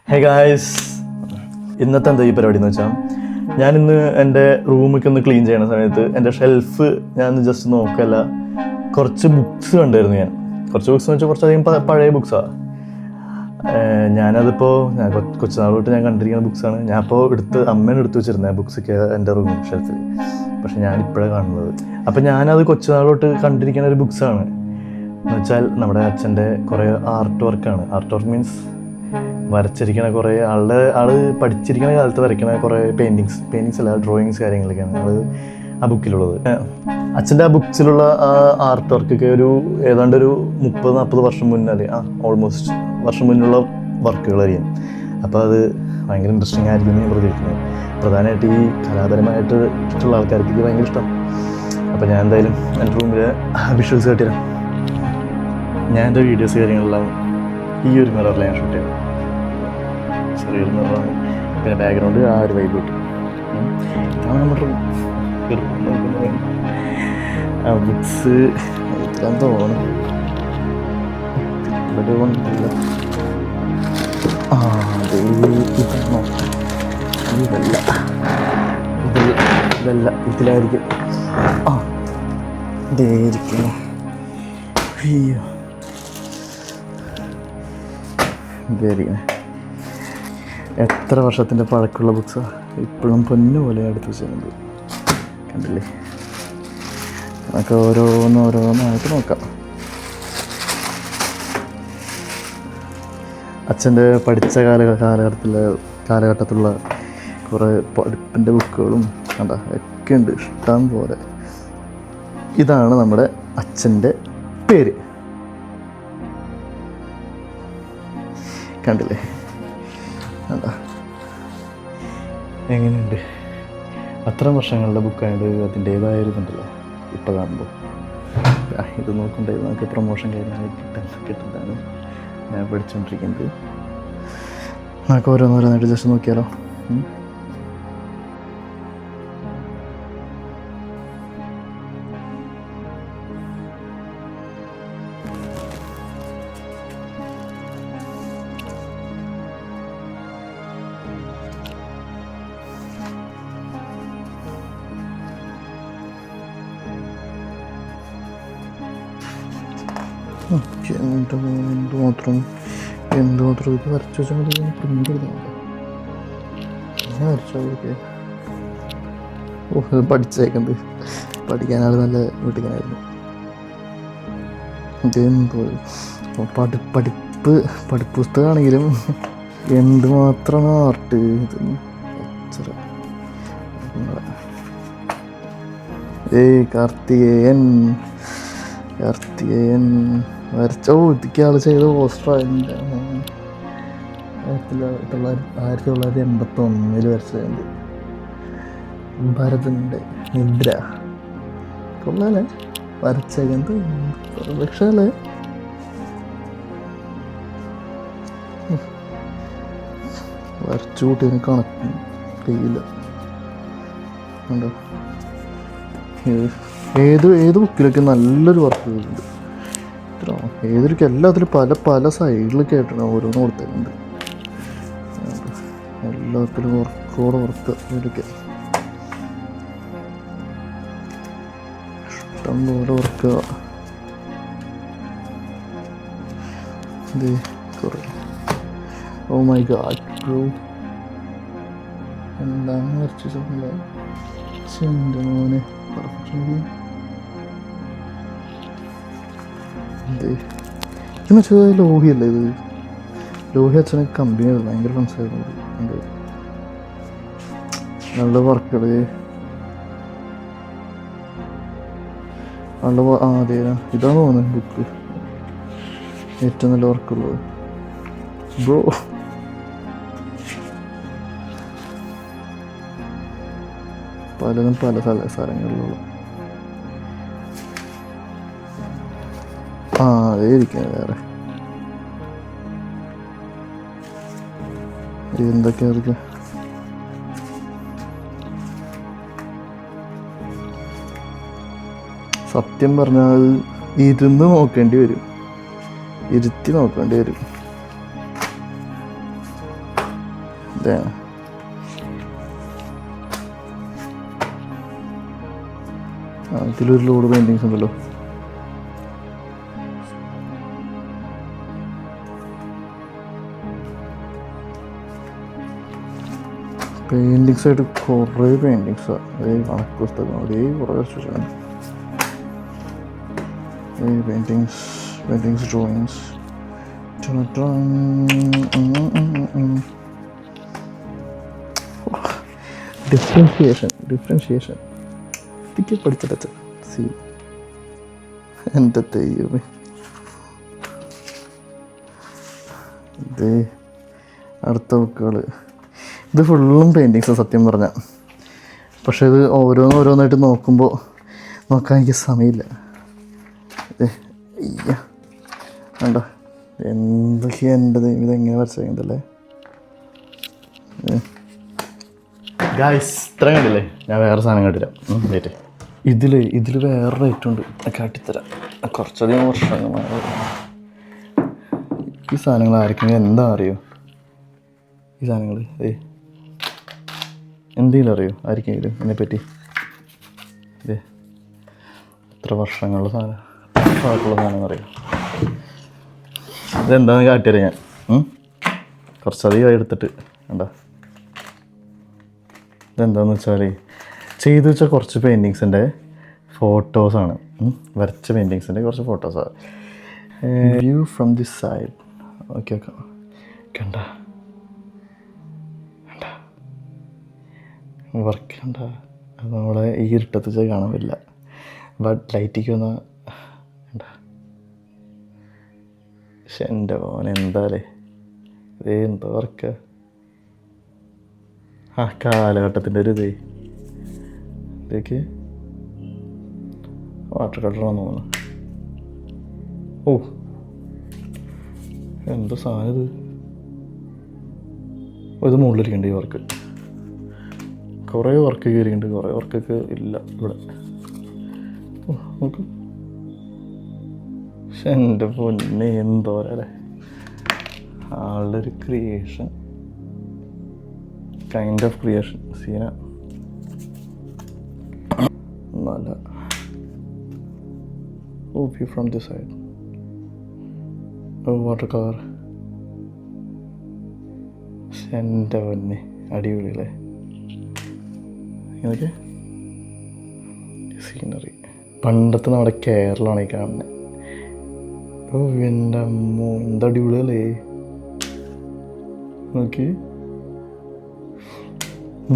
Hey guys, ഇന്നത്തെ എന്താ ഈ പരിപാടി എന്ന് വെച്ചാൽ ഞാനിന്ന് എൻ്റെ റൂമൊക്കെ ഒന്ന് ക്ലീൻ ചെയ്യുന്ന സമയത്ത് എൻ്റെ ഷെൽഫ് ഞാൻ ജസ്റ്റ് നോക്കല്ല, കുറച്ച് ബുക്സ് കണ്ടായിരുന്നു. കുറച്ച് ബുക്സ് എന്ന് വെച്ചാൽ കുറച്ചധികം പഴയ ബുക്സാണ്. ഞാനതിപ്പോൾ കൊച്ചുനാൾ തൊട്ട് ഞാൻ കണ്ടിരിക്കുന്ന ബുക്സാണ്. ഞാൻ അപ്പോൾ അമ്മേനെ എടുത്ത് വെച്ചിരുന്നത് ബുക്സൊക്കെ എൻ്റെ റൂമിൽ ഷെൽഫിൽ. പക്ഷെ ഞാനിപ്പോഴാണ് കാണുന്നത്. അപ്പം ഞാനത് കൊച്ചുനാൾ തൊട്ട് കണ്ടിരിക്കുന്ന ഒരു ബുക്സാണ്. എന്ന് വെച്ചാൽ നമ്മുടെ അച്ഛൻ്റെ കുറേ ആർട്ട് വർക്കാണ്. ആർട്ട് വർക്ക് മീൻസ് വരച്ചിരിക്കുന്ന കുറേ ആൾ പഠിച്ചിരിക്കുന്ന കാലത്ത് വരയ്ക്കുന്ന കുറേ പെയിൻറ്റിങ്സ് അല്ല, ഡ്രോയിങ്സ് കാര്യങ്ങളൊക്കെയാണ് ആ ബുക്കിലുള്ളത്. അച്ഛൻ്റെ ആ ബുക്സിലുള്ള ആ ആർട്ട് വർക്കൊക്കെ ഏതാണ്ട് ഒരു 30-40 വർഷം മുന്നേ ഓൾമോസ്റ്റ് വർഷം മുന്നുള്ള വർക്കുകളായിരിക്കും. അപ്പോൾ അത് ഭയങ്കര ഇൻട്രസ്റ്റിംഗ് ആയിരിക്കും എന്ന് ഞാൻ പ്രതീക്ഷിക്കുന്നത്. പ്രധാനമായിട്ട് ഈ കലാപരമായിട്ട് ഇഷ്ടമുള്ള ആൾക്കാർക്ക് ഇത് ഭയങ്കര ഇഷ്ടം. അപ്പോൾ ഞാൻ എന്തായാലും എൻ്റെ റൂമിൽ വിഷ്വൽസ് കാട്ടിത്തരാം. ഞാൻ എൻ്റെ വീഡിയോസ് കാര്യങ്ങളെല്ലാം ഈ ഒരു മിററിൽ ഞാൻ ഷൂട്ട് ചെയ്തു. ചെറിയൊരു മിററാണ്. പിന്നെ ബാക്ക്ഗ്രൗണ്ട് ആ ഒരു വൈബ് കിട്ടും. ഇതാണ് നമ്മുടെ റൂം. ആ ബുക്സ് എല്ലാം തോന്നും കൊണ്ടില്ല. ഇതാണോ? ഇതല്ല, ഇതിലായിരിക്കും. ഇതായിരിക്കുന്നു. അയ്യോ, ഇതായിരിക്കും. എത്ര വർഷത്തിൻ്റെ പഴക്കമുള്ള ബുക്സാണ്. ഇപ്പോഴും പൊന്നു പോലെ എടുത്ത് വെച്ചിട്ടുണ്ട്. കണ്ടില്ലേ? നമുക്ക് ഓരോന്നായിട്ട് നോക്കാം. അച്ഛൻ്റെ പഠിച്ച കാലഘട്ടത്തിലുള്ള കുറേ പഠിപ്പിൻ്റെ ബുക്കുകളും ഒക്കെ ഉണ്ട്, ഇഷ്ടം പോലെ. ഇതാണ് നമ്മുടെ അച്ഛൻ്റെ പേര്. കണ്ടില്ലേ? എങ്ങനെയുണ്ട്? അത്ര വർഷങ്ങളുടെ ബുക്കായത് അതിൻ്റേതായിരുന്നുണ്ടല്ലോ. ഇപ്പോൾ കാണുമ്പോൾ ഇത് നോക്കണ്ടേ, നമുക്ക് പ്രൊമോഷൻ കാര്യങ്ങൾ കിട്ടുന്നതാണ് ഞാൻ പഠിച്ചുകൊണ്ടിരിക്കുന്നത്. നമുക്ക് ഓരോന്നായിട്ട് ജസ്റ്റ് നോക്കിയാലോ. എന്തുമാത്രം ഇത് വരച്ചു വെച്ചാൽ മതി. പ്രിൻ്റ് എടുത്താൽ വരച്ചോക്കെ. പഠിച്ചേക്കുന്നത് പഠിക്കാനാൾ നല്ല വീട്ടിക്കാനായിരുന്നു. ഇതെന്തോ പഠിപ്പ് പുസ്തകമാണെങ്കിലും എന്തുമാത്രം ആർട്ട് ഇത്. കാർത്തികേയൻ വരച്ച ഇതൊക്കെ ആൾ ചെയ്ത പോസ്റ്ററായിട്ടുണ്ട്. 1981 വരച്ചതുണ്ട്. ഭരതൻ്റെ നിദ്ര കൊള്ളാല്ലേ വരച്ചത്. പക്ഷേ വരച്ചു കൂട്ടിയതിന് കണക്കും കഴിയില്ല. ഉണ്ടോ? ഏത് ബുക്കിലൊക്കെ നല്ലൊരു വർക്ക് ചെയ്തിട്ടുണ്ട്. ഏതൊക്കെ എല്ലാത്തിലും പല സൈഡിലൊക്കെ ആയിട്ടാണ് ഓരോന്ന് കൊടുത്തിട്ടുണ്ട്. എല്ലാത്തിലും വർക്ക് ഇതൊക്കെ ഇഷ്ടം പോലെ work. Oh my god bro, എന്താണ് വരച്ചിട്ടുള്ള ചെൻ്റെ മോനെ. പെർഫെക്ഷൻ എന്ന് വെച്ചാൽ ലോഹിയല്ലേ ഇത്? ലോഹി അച്ഛനെ കമ്പനി ഭയങ്കര ഫ്രണ്ട്സായിരുന്നു. നല്ല വർക്കുകൾ നല്ല. അതെ, ഇതാണ് തോന്നുന്നത് ബുക്ക് ഏറ്റവും നല്ല വർക്കുള്ളത് ബ്രോ. പലതും പല സ്ഥലങ്ങളിലുള്ള. അതായിരിക്കും വേറെ എന്തൊക്കെയാ. സത്യം പറഞ്ഞാൽ ഇരുന്ന് നോക്കേണ്ടി വരും, ഇരുത്തി നോക്കേണ്ടി വരും. ഇതാണ്. ഇതിലൊരു ലോഡ് പെയിൻറ്റിങ്സ് ഉണ്ടല്ലോ. പെയിൻറ്റിങ്സ് ആയിട്ട് കുറേ പെയിൻറ്റിങ്സാണ്. അതേ കണക്ക് പുസ്തകം, അതേ കുറേ വെച്ചാണ് പെയിൻറ്റിങ്സ് ഡ്രോയിങ്സ്. ഡിഫറൻഷിയേഷൻ ഇതൊക്കെ പഠിച്ചിട്ട് സി എൻ്റെ തെയ്യമേ. ഇത് അടുത്ത ബുക്കുകൾ, ഇത് ഫുള്ളും പെയിൻറ്റിങ്സ് സത്യം പറഞ്ഞാൽ. പക്ഷേ ഇത് ഓരോന്നായിട്ട് നോക്കുമ്പോൾ നോക്കാൻ എനിക്ക് സമയമില്ല. വേണ്ട എന്തൊക്കെയാ എൻ്റെ ഇതെങ്ങനെ വരച്ചല്ലേ ഗായ്സ്. ഇത്ര കണ്ടില്ലേ? ഞാൻ വേറെ സാധനം കണ്ടില്ല. വെയിറ്റ്, ഇതിൽ വേറെ റേറ്റ് ഉണ്ട്, കാട്ടിത്തരാം. കുറച്ചധികം വർഷങ്ങൾ ഈ സാധനങ്ങൾ ആർക്കെങ്കിലും എന്താ അറിയോ? ഈ സാധനങ്ങൾ എന്തെങ്കിലും അറിയോ ആർക്കെങ്കിലും ഇതിനെപ്പറ്റി? എത്ര വർഷങ്ങളുള്ള സാധനം, സാധനം അറിയാം. ഇതെന്താണെന്ന് കാട്ടിത്തരാം ഞാൻ. കുറച്ചധികം എടുത്തിട്ട് വേണ്ട. ഇതെന്താണെന്ന് വെച്ചാൽ ചെയ്തു വെച്ചാൽ കുറച്ച് പെയിൻറ്റിങ്സിൻ്റെ ഫോട്ടോസാണ്, വരച്ച പെയിൻറ്റിങ്സിൻ്റെ കുറച്ച് ഫോട്ടോസാണ്. View from this side. Okay okay, കണ്ട വർക്ക് കണ്ട. അത് നമ്മളെ ഈ ഇരുട്ടത്ത് വെച്ചാൽ കാണാൻ പറ്റില്ല, ബട്ട് ലൈറ്റിക്ക് വന്നാൽ കണ്ട. പക്ഷെ എൻ്റെ മോൻ എന്താലേ ഇതേ എന്താ വർക്ക്. ആ കാലഘട്ടത്തിൻ്റെ ഒരു ഇതേക്ക് വാട്ടർ കളറാണെന്ന് തോന്നുന്നു. ഓ എന്താ സാധനം ഇത്. ഇത് മുകളിലിരിക്കുന്നുണ്ട് ഈ വർക്ക്. കുറേ വർക്ക് കയറിയിട്ടുണ്ട്, കുറേ വർക്കൊക്കെ ഇല്ല ഇവിടെ. ഓ നോക്ക്, പക്ഷെ എൻ്റെ പൊന്നെ എന്തോരല്ലേ ആളുടെ ഒരു creation, kind of creation Seena. നല്ല view from this side. Water colour. എൻ്റെ പൊന്നെ അടിപൊളിയല്ലേ ഇതൊക്കെ. സീനറി പണ്ടത്തെ നമ്മുടെ കേരളമാണ് ഈ കാണുന്നത്. ഓ എൻ്റെ അമ്മോ എന്താ അടിപൊളിയല്ലേ. നോക്കി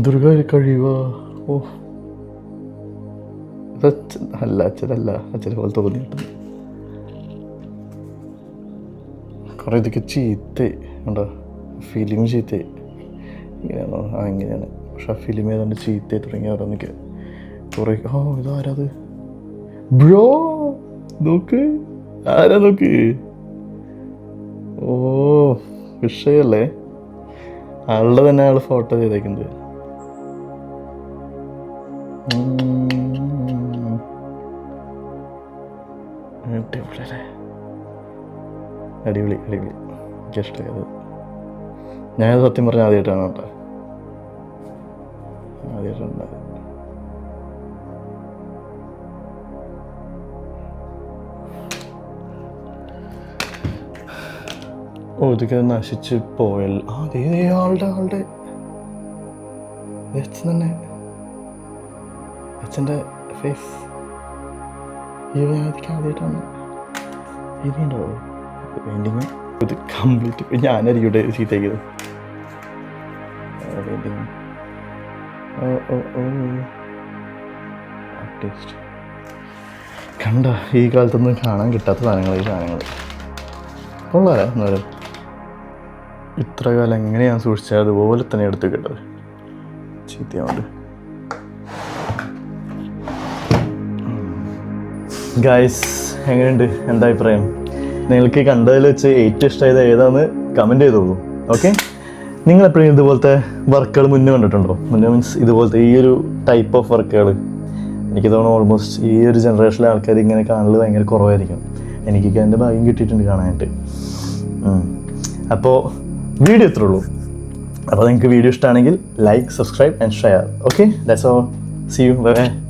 ദുർഗ കഴിയുക. ഓ അല്ല അച്ഛനെ പോലെ തോന്നിയിട്ടുണ്ട്. കുറേ ഇതൊക്കെ ചീത്ത ഉണ്ടോ, ഫിലിം ചീത്ത ഇങ്ങനെയാണോ? ആ ഇങ്ങനെയാണ്. പക്ഷെ ആ ഫിലിം ഏതാണ്ട് ചീത്ത തുടങ്ങി ഓരോന്നൊക്കെ കുറേ. ഓ ഇതാരത് ബ്രോ, നോക്ക് ആരാ നോക്ക്. ഓ വിഷയല്ലേ, ആളുടെ തന്നെ ആൾ ഫോട്ടോ ചെയ്തേക്കുന്നത്. അടിപൊളി അടിപൊളി, എനിക്കിഷ്ടമായത്. ഞാനത് സത്യം പറഞ്ഞാൽ ആദ്യമായിട്ടാണ് കേട്ടോ, ആദ്യമായിട്ടുണ്ടായത്. ഓ ഇതൊക്കെ നശിച്ച് പോയൽ. അതേ ആളുടെ അച്ഛൻ തന്നെ, അച്ഛൻ്റെ ഫേസ്. ഇതൊക്കെ ആദ്യമായിട്ടാണ്. ഇനിയുണ്ടോ പെയിൻറ്റിങ്? ഇത് കംപ്ലീറ്റ് ഞാനായിരിക്കും ചീത്തേക്കത് പെയിൻറ്റിങ്. ആർട്ടിസ്റ്റ് കണ്ട. ഈ കാലത്തൊന്നും കാണാൻ കിട്ടാത്ത സാധനങ്ങൾ ഈ സാധനങ്ങൾ കൊള്ളാലേ. എന്നാലും ഇത്ര കാലം എങ്ങനെയാണ് സൂക്ഷിച്ചത് അതുപോലെ തന്നെ എടുത്ത് കേട്ടത്. ചീത്തയാവുണ്ട്. ഗായ്സ് എങ്ങനെയുണ്ട്, എന്താ അഭിപ്രായം? നിങ്ങൾക്ക് കണ്ടതിൽ വെച്ച് ഏറ്റവും ഇഷ്ടമായത് ഏതാണെന്ന് കമൻറ്റ് ചെയ്തോളൂ. ഓക്കെ, നിങ്ങൾ എപ്പോഴും ഇതുപോലത്തെ വർക്കുകൾ മുന്നേ കണ്ടിട്ടുണ്ടോ? മുന്നേ മീൻസ് ഇതുപോലത്തെ ഈ ഒരു ടൈപ്പ് ഓഫ് വർക്കുകൾ എനിക്ക് തോന്നുന്നു ഓൾമോസ്റ്റ് ഈ ഒരു ജനറേഷനിലെ ആൾക്കാർ ഇങ്ങനെ കാണൽ ഭയങ്കര കുറവായിരിക്കും. എനിക്കൊക്കെ എൻ്റെ ഭാഗ്യം കിട്ടിയിട്ടുണ്ട് കാണാനായിട്ട്. അപ്പോൾ വീഡിയോ എത്ര ഉള്ളൂ. അപ്പോൾ നിങ്ങൾക്ക് വീഡിയോ ഇഷ്ടമാണെങ്കിൽ like, subscribe and share. Okay, that's all. See you. By.